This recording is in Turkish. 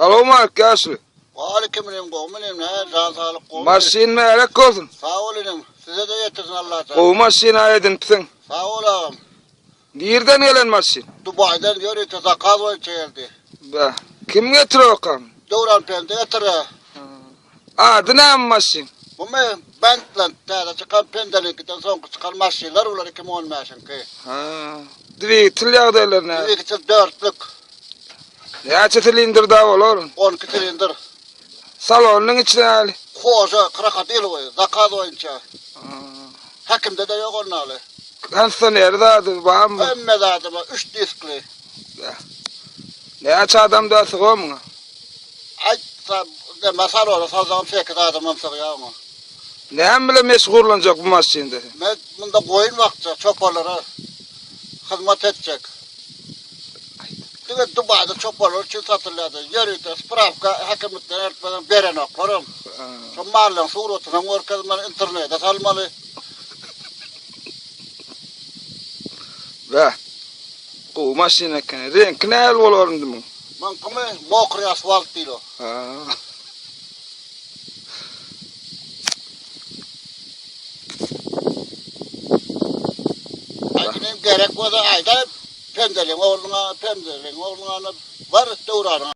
Salam aleyküm. Aleyküm selam ne? Can sağlık olsun. Maşin mi elek olsun? Sağ olun. Size de getirsin Allah sana. O maşin ayedin pisin. Sağ olalım. Nereden gelen maşin? Dubai'den yürü tezakaz var çeyildi. Be. Kim getiriyor bakalım? Devran pende getire. Adı ne maşin? Bu me Bentland da çıkan pendelikten son çıkan maşinler ular kim olmayasın ki. Ha. Diri tilyak derler ne? Bir iki dörtlük. Ya çetilindir da olur. 12 silindir. Salonun içine ali. Koca krokodil var. Zakaz oyunca. Hakimde de yok onlarla. Kansa nerede adı var mı? Emme zaten 3 diskli. Ne aç adam da sıkıyor mu? Ay de masal olur. Sazan fekir adamım sıkıyor mu? Ne hem bile meşgullanacak bu maşinde? Ben bunda koyun vakti çoparlara hizmet edecek. Evet Dubai'de çoparlar için satılıyordu. Yürüyde spravka hakimlikten etmeden veren oklarım. Şu mahallin suratına orkazmanı internete salmalı. Ve o maşine kene renk ne el olurdu mu? Ben kime mokri asfalt değil o. Ha. Aynen gerek var da ayda pendelin oğluna var devranı.